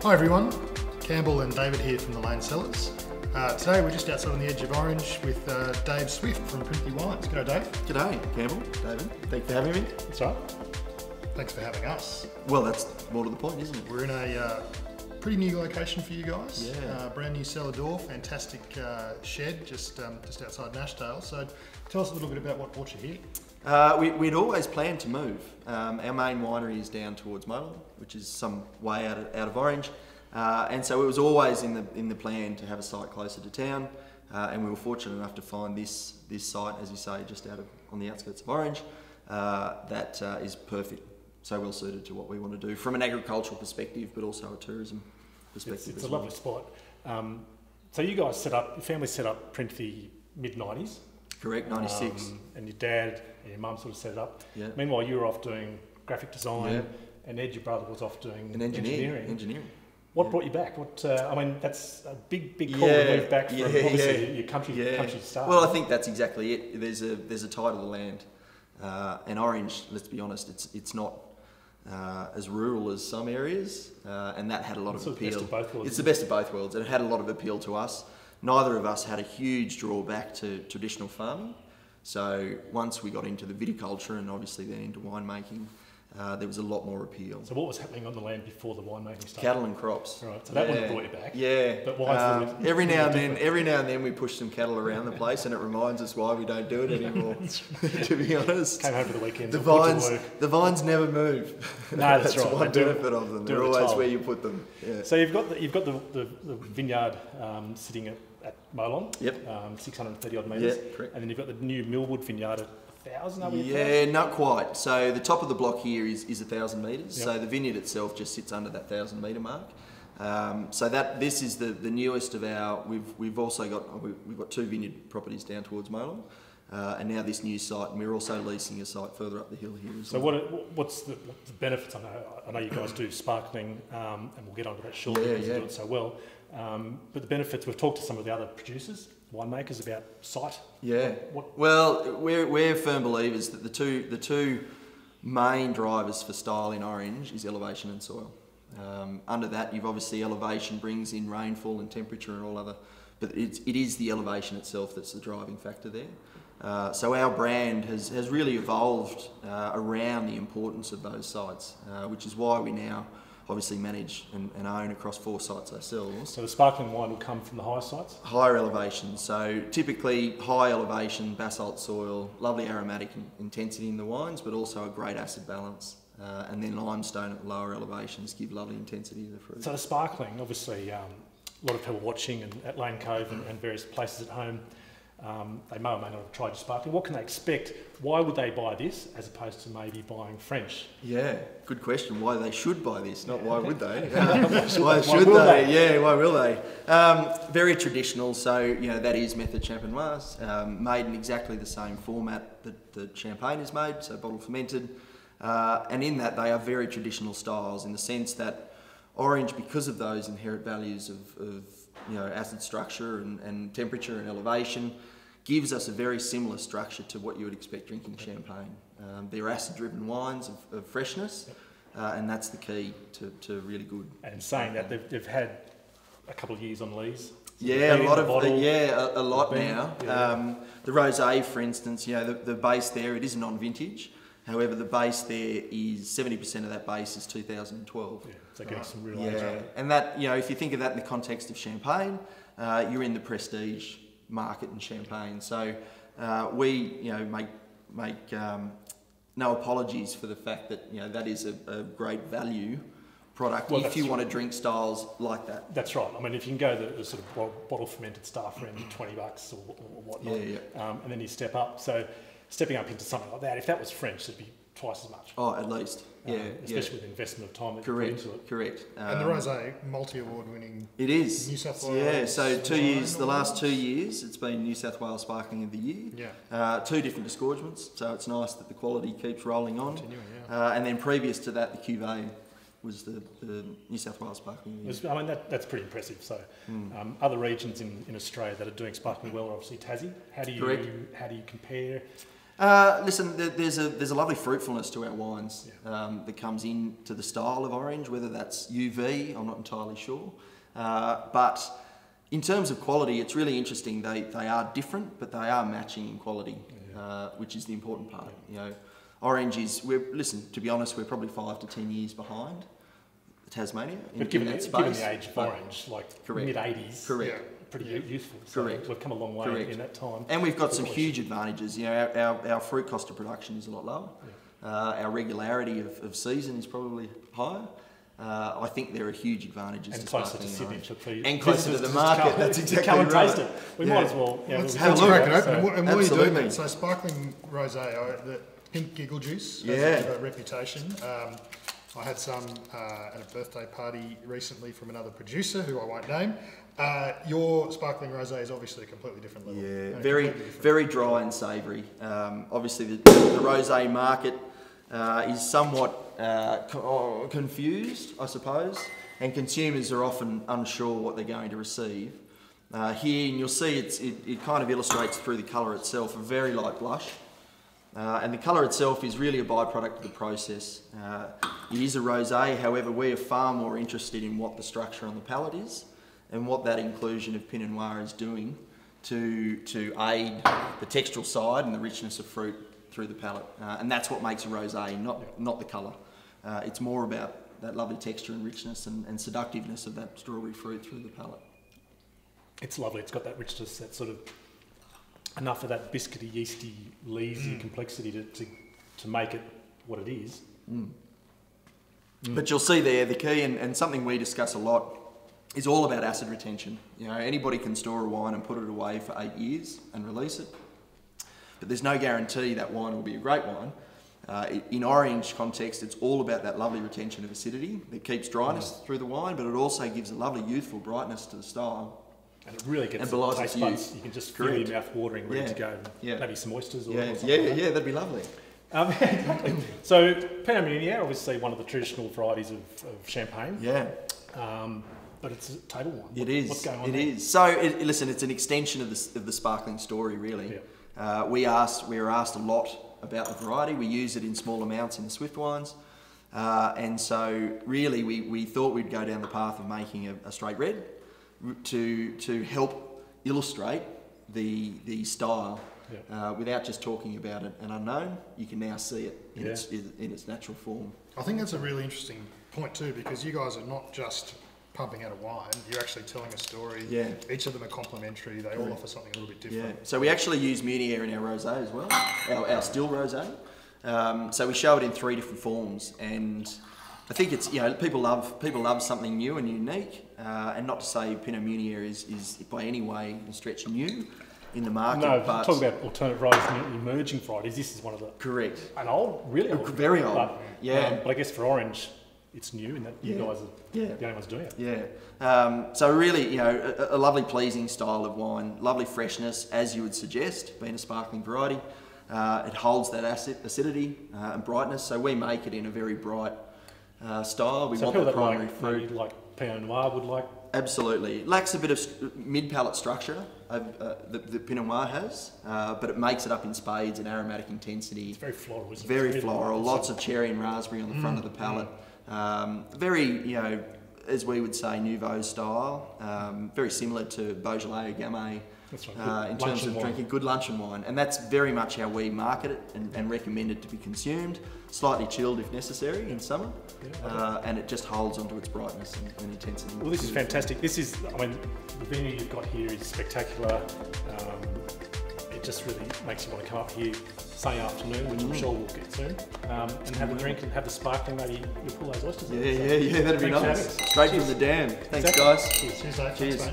Hi everyone, Campbell and David here from the Lane Cellars. Today we're just outside on the edge of Orange with Dave Swift from Printhie Wines. G'day Dave. G'day Campbell, David. Thanks for having me. That's right. Thanks for having us. Well, that's more to the point, isn't it? We're in a pretty new location for you guys. Yeah. Brand new cellar door, fantastic shed just outside Nashdale. So tell us a little bit about what brought you here. We'd always planned to move. Our main winery is down towards Molan, which is some way out of Orange, and so it was always in the plan to have a site closer to town. And we were fortunate enough to find this site, as you say, just on the outskirts of Orange. That is perfect, so well suited to what we want to do from an agricultural perspective, but also a tourism perspective. It's a lovely spot. So you guys your family set up Printhie mid-90s. Correct, 96. And your dad and your mum sort of set it up. Yeah. Meanwhile, you were off doing graphic design, Yeah. and Ed, your brother, was off doing engineering. What brought you back? That's a big call to move back from obviously your country start. Well, I think that's exactly it. There's a tie to the land, and Orange. Let's be honest, it's not as rural as some areas, and that had a lot of appeal. Best of both worlds, it's the best of both worlds, and it had a lot of appeal to us. Neither of us had a huge drawback to traditional farming. So once we got into the viticulture and obviously then into winemaking, there was a lot more appeal. So what was happening on the land before the winemaking started? Cattle and crops. Right, so that would have brought you back. Yeah. But why? Every now and then we push some cattle around the place, and it reminds us why we don't do it anymore. To be honest, came home for the weekend. The vines never move. No, that's right. One benefit of them. They're always where you put them. Yeah. So you've got the vineyard sitting at Molan. Yep. 630 odd metres. Yeah, correct. And then you've got the new Millwood vineyard at 1,000. Yeah, not quite. So the top of the block here is 1,000 metres. Yep. So the vineyard itself just sits under that 1,000 metre mark. So this is the newest of our. We've also got two vineyard properties down towards Molan, and now this new site. And we're also leasing a site further up the hill here as well. So what's the benefits? I know you guys do sparkling, and we'll get onto that shortly because you do it so well. But the benefits, we've talked to some of the other producers, winemakers, about site. Yeah. Well, we're firm believers that the two main drivers for style in Orange is elevation and soil. Under that, you've obviously elevation brings in rainfall and temperature and all other, but it is the elevation itself that's the driving factor there. So our brand has really evolved around the importance of those sites, which is why we now obviously manage and own across 4 sites ourselves. So the sparkling wine will come from the higher sites? Higher elevation, so typically high elevation, basalt soil, lovely aromatic intensity in the wines, but also a great acid balance. And then limestone at lower elevations give lovely intensity to the fruit. So the sparkling, obviously a lot of people watching and at Lane Cove and various places at home, they may or may not have tried your sparkling. What can they expect? Why would they buy this as opposed to maybe buying French? Yeah, good question. Why they should buy this, not why would they? Why should they? Yeah, why will they? Very traditional, so that is method champenoise, made in exactly the same format that champagne is made, so bottle fermented. And in that they are very traditional styles in the sense that Orange, because of those inherent values of acid structure and temperature and elevation, gives us a very similar structure to what you would expect drinking champagne. They're acid-driven wines of freshness, and that's the key to really good. And saying that, they've had a couple of years on lees. Yeah, a lot now. Yeah. The rosé, for instance, the base there, it is non-vintage. However, the base there is 70% of that base is 2012. Yeah, so getting some real age. And that, if you think of that in the context of champagne, you're in the prestige market in champagne. So we, make no apologies for the fact that that is a great value product if you want to drink styles like that. That's right. I mean, if you can go the sort of bottle fermented stuff around $20 or whatnot, and then you step up. So stepping up into something like that, if that was French, it'd be twice as much. Oh, at least. Especially with the investment of time that correct, you put into it. Correct. And the rosé, multi-award winning. It is. New South Wales. Yeah, so 2 years, the last 2 years, it's been New South Wales Sparkling of the Year. Yeah. 2 different disgorgements, so it's nice that the quality keeps rolling on. Continuing, and then previous to that, the Cuvée was the New South Wales Sparkling of the Year. I mean, that's pretty impressive. So other regions in Australia that are doing sparkling well are obviously Tassie. How do you compare? Listen, there's a lovely fruitfulness to our wines that comes into the style of orange, whether that's UV, I'm not entirely sure. But in terms of quality, it's really interesting. They are different, but they are matching in quality, which is the important part. You know, orange is, to be honest, we're probably 5 to 10 years behind Tasmania. But given the age of orange, like mid-80s, correct. Pretty useful. So we've come a long way in that time. And we've got some huge advantages. You know, our fruit cost of production is a lot lower. Our regularity of season is probably higher. I think there are huge advantages. And closer to Sydney. And closer to the market. That's exactly come and right. taste it. We might as well. Let's crack it open. And while you're doing that, so sparkling rosé, the pink giggle juice has a reputation. I had some at a birthday party recently from another producer who I won't name. Your sparkling rosé is obviously a completely different level. Yeah, very dry and savoury. Obviously, the rosé market is somewhat confused, I suppose, and consumers are often unsure what they're going to receive. Here, and you'll see it kind of illustrates through the colour itself, a very light blush. And the colour itself is really a byproduct of the process. It is a rosé, however, we are far more interested in what the structure on the palate is and what that inclusion of Pinot Noir is doing to aid the textural side and the richness of fruit through the palate. And that's what makes a rosé, not the colour. It's more about that lovely texture and richness and seductiveness of that strawberry fruit through the palate. It's lovely, it's got that richness, that sort of enough of that biscuity, yeasty, leesy complexity to make it what it is. But you'll see there, the key, and something we discuss a lot, is all about acid retention. You know, anybody can store a wine and put it away for 8 years and release it, but there's no guarantee that wine will be a great wine. In orange context, it's all about that lovely retention of acidity that keeps dryness through the wine, but it also gives a lovely youthful brightness to the style. And it really gets the taste buds. You can just feel your mouth watering, ready to go. Maybe some oysters or something. Yeah, that'd be lovely. So Pinot Meunier, obviously one of the traditional varieties of champagne. Yeah. But it's a table wine. It is. What's going on there? It is. So listen, it's an extension of the sparkling story, really. Yeah. We were asked a lot about the variety. We use it in small amounts in the Swift wines. And so really we thought we'd go down the path of making a straight red to help illustrate the style without just talking about an unknown. You can now see it in its natural form. I think that's a really interesting point too, because you guys are not just pumping out a wine, you're actually telling a story. Yeah. Each of them are complementary, they all offer something a little bit different. Yeah. So we actually use Meunier in our rosé as well, our still rosé. So we show it in 3 different forms, and I think it's, you know, people love something new and unique, and not to say Pinot Meunier is by any way a stretch new in the market. No, but talk about alternative varieties and emerging varieties. This is one of the an old, really old, very old. But I guess for orange, it's new in that you guys are the only ones doing it. Yeah. So really, you know, a lovely, pleasing style of wine, lovely freshness, as you would suggest, being a sparkling variety. It holds that acidity and brightness. So we make it in a very bright style. We want the primary fruit. Maybe like Pinot Noir would like. Absolutely. It lacks a bit of mid-palate structure that Pinot Noir has, but it makes it up in spades and aromatic intensity. It's very floral, isn't it? Very floral. Lots of cherry and raspberry on the front of the palate. Very, you know, as we would say, nouveau style. Very similar to Beaujolais or Gamay. That's right. In terms of drinking good luncheon wine, and that's very much how we market it and recommend it to be consumed. Slightly chilled if necessary in summer, and it just holds onto its brightness and intensity. Well, this is fantastic. This is, I mean, the venue you've got here is spectacular. It just really makes you want to come up here Sunday afternoon, which I'm sure we'll get soon, and have a drink and have the sparkling. Maybe you'll pull those oysters. Yeah, that'd be nice. Straight from the dam. Thanks, guys. Cheers. Cheers.